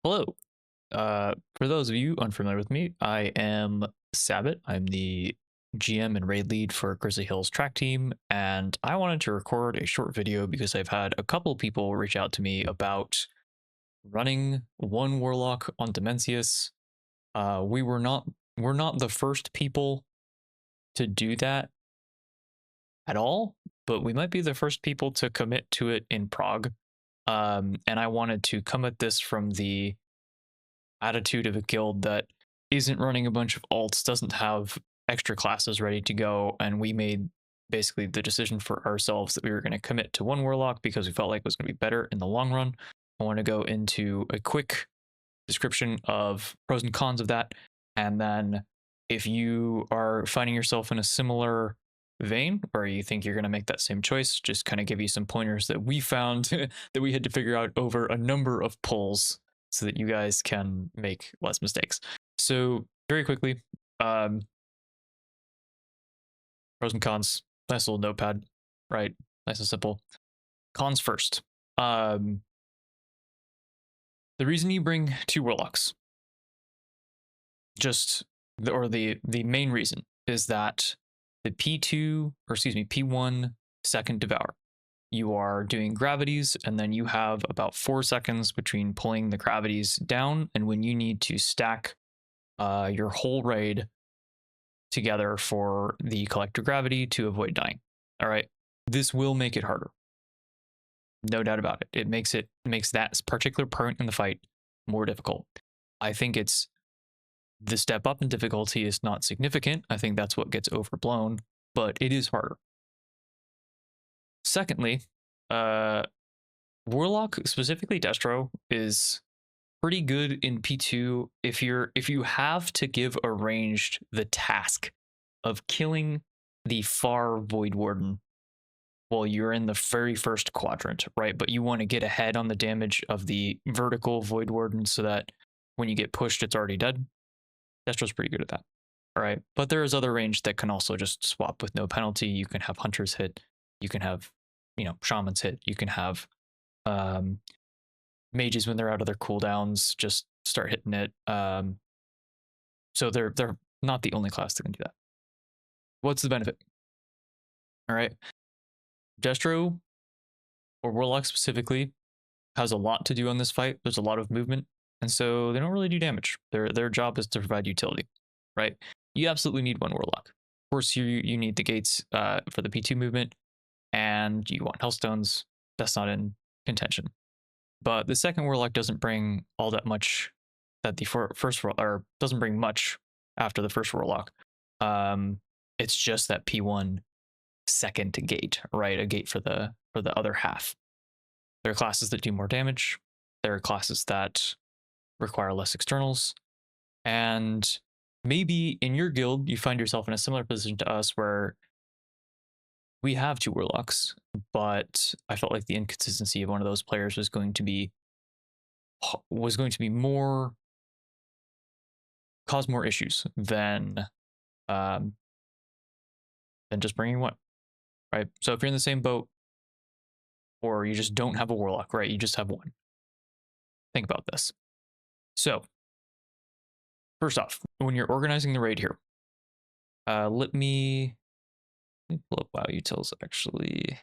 Hello. For those of you unfamiliar with me, I am Sabbat. I'm the GM and raid lead for Grizzly Hills track team, and I wanted to record a short video because I've had a couple people reach out to me about running one Warlock on Dimensius. We're not the first people to do that at all, but we might be the first people to commit to it in Prague. And I wanted to come at this from the attitude of a guild that isn't running a bunch of alts, doesn't have extra classes ready to go, and we made basically the decision for ourselves that we were going to commit to one Warlock because we felt like it was going to be better in the long run. I want to go into a quick description of pros and cons of that, and then if you are finding yourself in a similar vein or you think you're going to make that same choice, just kind of give you some pointers that we found that we had to figure out over a number of polls so that you guys can make less mistakes. So very quickly, pros and cons, nice little notepad, right? Nice and simple. Cons first. The reason you bring two Warlocks, the main reason is that the P1 second devour. You are doing gravities, and then you have about 4 seconds between pulling the gravities down and when you need to stack your whole raid together for the collector gravity to avoid dying. All right, this will make it harder, no doubt about it. It makes that particular point in the fight more difficult. I think it's the step up in difficulty is not significant. I think that's what gets overblown, but it is harder. Secondly, Warlock, specifically Destro, is pretty good in P2 if you have to give a ranged the task of killing the far Void Warden while you're in the very first quadrant, right? But you want to get ahead on the damage of the vertical Void Warden so that when you get pushed, it's already dead. Destro's pretty good at that. All right. But there is other range that can also just swap with no penalty. You can have hunters hit. You can have, shamans hit. You can have mages when they're out of their cooldowns just start hitting it. So they're not the only class that can do that. What's the benefit? All right. Destro, or Warlock specifically, has a lot to do on this fight. There's a lot of movement, and so they don't really do damage. Their job is to provide utility, right? You absolutely need one Warlock. Of course, you need the gates for the P2 movement, and you want Hellstones. That's not in contention. But the second Warlock doesn't bring all that much that the first or doesn't bring much after the first Warlock. It's just that P1 second gate, right? A gate for the other half. There are classes that do more damage. There are classes that require less externals. And maybe in your guild, you find yourself in a similar position to us where we have two Warlocks, but I felt like the inconsistency of one of those players was going to be more, cause more issues than just bringing one, right? So if you're in the same boat, or you just don't have a Warlock, right? You just have one. Think about this. So, first off, when you're organizing the raid here, let me pull up WoW utils actually.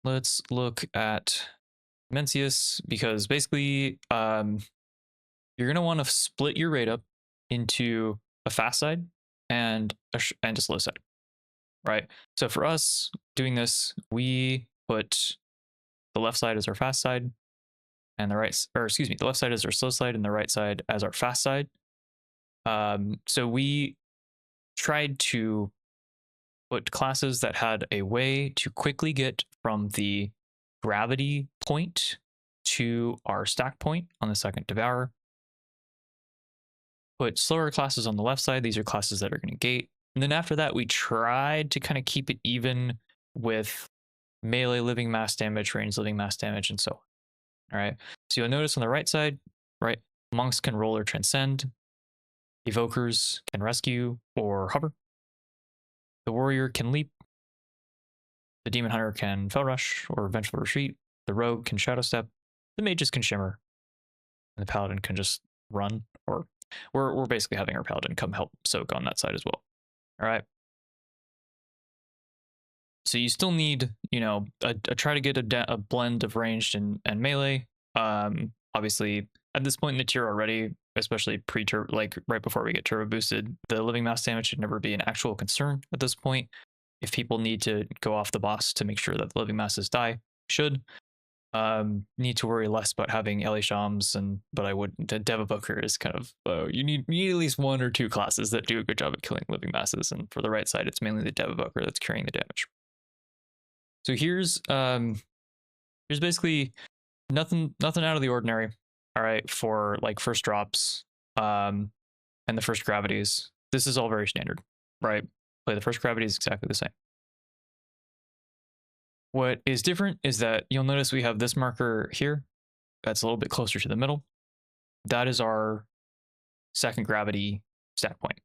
Let's look at Dimensius, because basically you're going to want to split your raid up into a fast side and a slow side, right? So for us doing this, we put the left side as our fast side and the left side as our slow side and the right side as our fast side. So we tried to put classes that had a way to quickly get from the gravity point to our stack point on the second devourer. Put slower classes on the left side. These are classes that are going to gate. And then after that, we tried to kind of keep it even with melee living mass damage, range living mass damage, and so on. All right. So you'll notice on the right side, right, monks can roll or transcend. Evokers can rescue or hover. The warrior can leap. The Demon Hunter can Fell Rush or Vengeful Retreat. The Rogue can Shadow Step. The Mages can Shimmer. And the Paladin can just run. Or we're basically having our Paladin come help soak on that side as well. All right. So you still need, you know, try to get a blend of ranged and melee. Obviously, at this point in the tier already, especially pre-turbo, like right before we get turbo boosted, the living mass damage should never be an actual concern at this point. If people need to go off the boss to make sure that the living masses die, should. Need to worry less about having Ellie Shams, but I would. The Devaboker is kind of you need at least one or two classes that do a good job at killing living masses, and for the right side, it's mainly the Devaboker that's carrying the damage. So here's basically nothing out of the ordinary. All right, for like first drops, and the first gravities. This is all very standard, right? Play the first gravity is exactly the same. What is different is that you'll notice we have this marker here. That's a little bit closer to the middle. That is our second gravity stack point,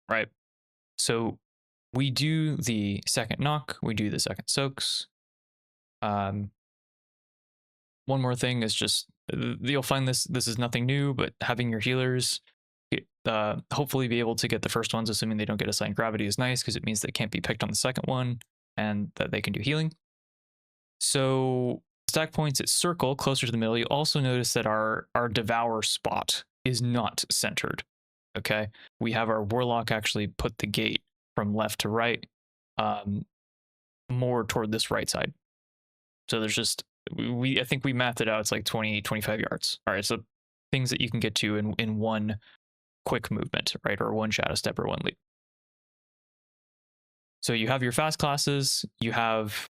right? So we do the second knock, we do the second soaks. One more thing is just, you'll find this is nothing new, but having your healers hopefully be able to get the first ones, assuming they don't get assigned gravity, is nice because it means they can't be picked on the second one and that they can do healing. So stack points at circle closer to the middle. You also notice that our devour spot is not centered. Okay, we have our warlock actually put the gate from left to right, more toward this right side. So there's just I think we mapped it out. It's like 20-25 yards. All right, so things that you can get to in one quick movement, right, or one shadow step or one leap. So you have your fast classes. You have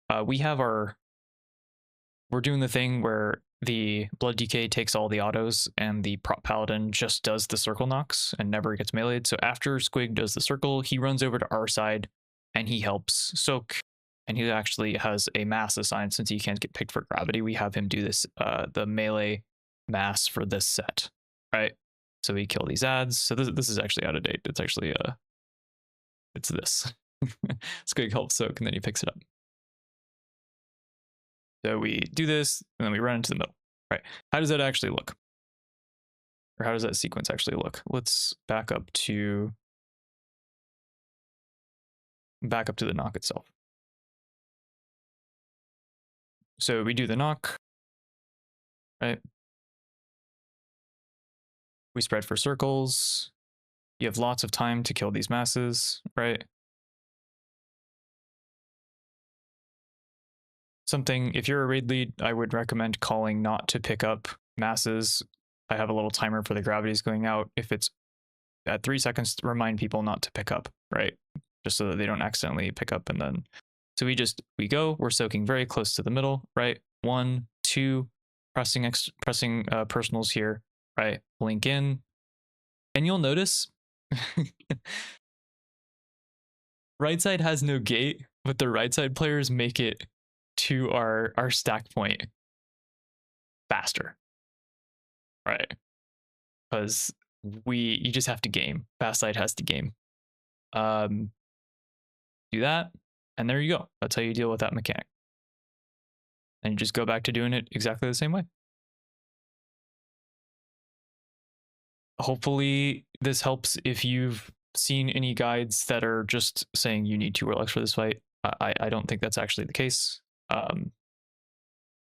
we're doing the thing where the Blood DK takes all the autos and the prop paladin just does the circle knocks and never gets meleeed. So after Squig does the circle, he runs over to our side and he helps soak. And he actually has a mass assigned since he can't get picked for gravity. We have him do this, the melee mass for this set, right? So we kill these ads. So this is actually out of date. It's actually it's this. Squig helps soak and then he picks it up. So we do this and then we run into the middle, right? How does that actually look? Or how does that sequence actually look? Let's back up to the knock itself. So we do the knock, right? We spread for circles. You have lots of time to kill these masses, right? Something, if you're a raid lead, I would recommend calling not to pick up masses. I have a little timer for the gravities going out. If it's at 3 seconds, remind people not to pick up, right? Just so that they don't accidentally pick up and then. So we go, we're soaking very close to the middle, right? 1, 2, pressing personals here, right? Blink in. And you'll notice right side has no gate, but the right side players make it to our stack point faster, right? Because you just have to game. Fast side has to game. Do that, and there you go. That's how you deal with that mechanic. And you just go back to doing it exactly the same way. Hopefully this helps if you've seen any guides that are just saying you need 2 Warlocks for this fight. I don't think that's actually the case.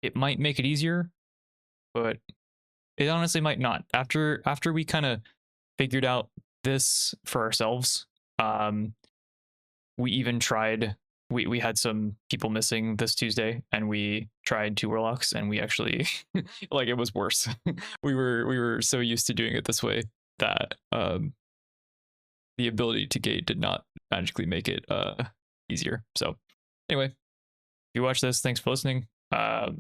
It might make it easier, but it honestly might not. After we kind of figured out this for ourselves, we even tried. We had some people missing this Tuesday, and we tried 2 Warlocks, and we actually like, it was worse. we were so used to doing it this way that the ability to gate did not magically make it easier. So anyway, if you watch this, thanks for listening. If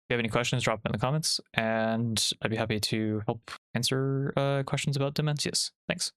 you have any questions, drop them in the comments, and I'd be happy to help answer questions about Dimensius. Thanks.